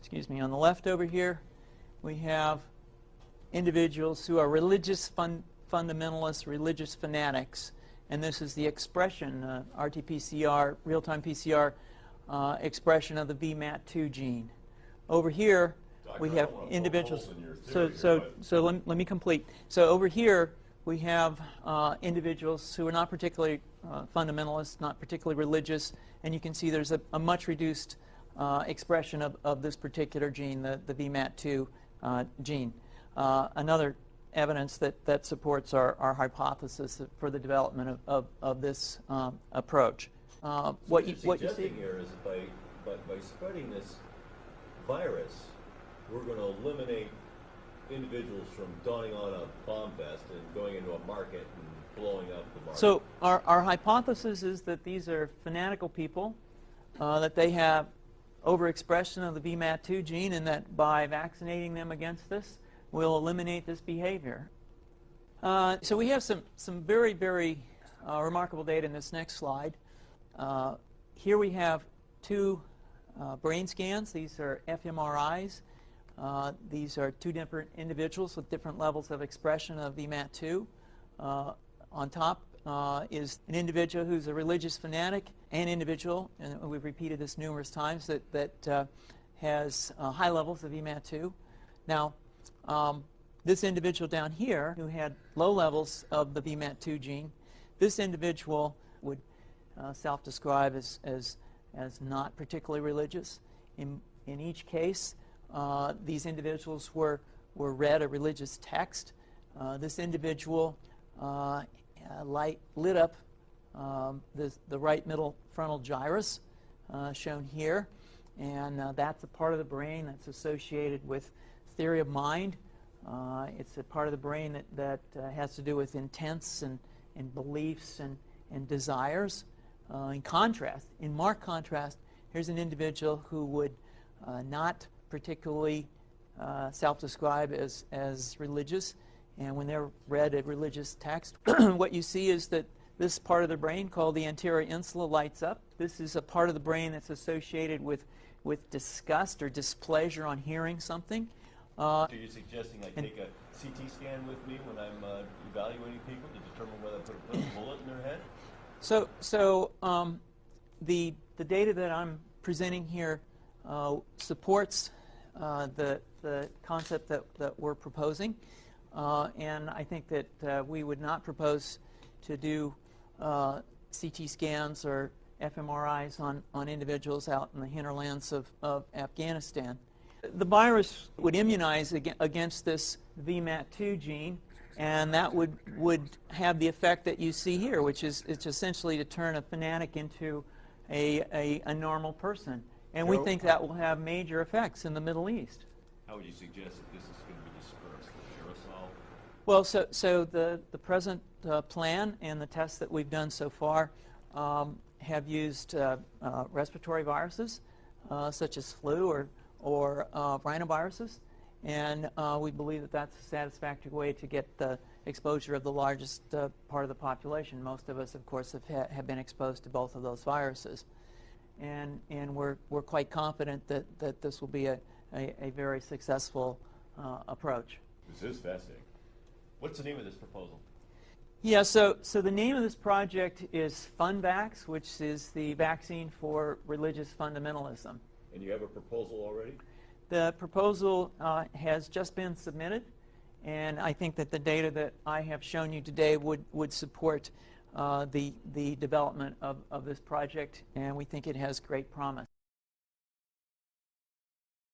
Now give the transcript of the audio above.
excuse me, on the left over here, we have individuals who are religious fundamentalists, religious fanatics, and this is the expression, RT-PCR, real-time PCR expression of the VMAT2 gene. Over here, we have individuals. So let me complete. So over here, we have individuals who are not particularly fundamentalist, not particularly religious, and you can see there's a much reduced expression of this particular gene, the VMAT2 gene. Another evidence that supports our hypothesis for the development of this approach. What you're suggesting here is by spreading this virus, we're going to eliminate individuals from donning on a bomb vest and going into a market and blowing up the market. So our hypothesis is that these are fanatical people, that they have overexpression of the VMAT2 gene, and that by vaccinating them against this, we'll eliminate this behavior. So we have some very, very remarkable data in this next slide. Here we have two brain scans. These are fMRIs. These are two different individuals with different levels of expression of VMAT2. On top is an individual who's a religious fanatic, an individual, and we've repeated this numerous times, that has high levels of VMAT2. Now, this individual down here who had low levels of the VMAT2 gene, this individual would self-describe as not particularly religious. In each case, these individuals were read a religious text. This individual lit up the right middle frontal gyrus, shown here, and that's a part of the brain that's associated with theory of mind. It's a part of the brain that has to do with intents and beliefs and desires. In marked contrast, here's an individual who would not particularly self-describe as religious, and when they're read a religious text, what you see is that this part of the brain called the anterior insula lights up. This is a part of the brain that's associated with disgust or displeasure on hearing something. So you're suggesting I take a CT scan with me when I'm evaluating people to determine whether I put a bullet in their head? So the data that I'm presenting here supports the concept that we're proposing, and I think that we would not propose to do CT scans or fMRIs on individuals out in the hinterlands of Afghanistan. The virus would immunize against this VMAT2 gene, and that would have the effect that you see here, which is it's essentially to turn a fanatic into a normal person. And we think that will have major effects in the Middle East. How would you suggest that this is going to be dispersed? Aerosol? Well, so the present plan and the tests that we've done so far have used respiratory viruses, such as flu or rhinoviruses, and we believe that that's a satisfactory way to get the exposure of the largest part of the population. Most of us, of course, have been exposed to both of those viruses, and we're quite confident that this will be a very successful approach. This is fascinating. What's the name of this proposal? Yeah, so the name of this project is FunVax, which is the vaccine for religious fundamentalism. And you have a proposal already? The proposal has just been submitted, and I think that the data that I have shown you today would support the development of this project, and we think it has great promise.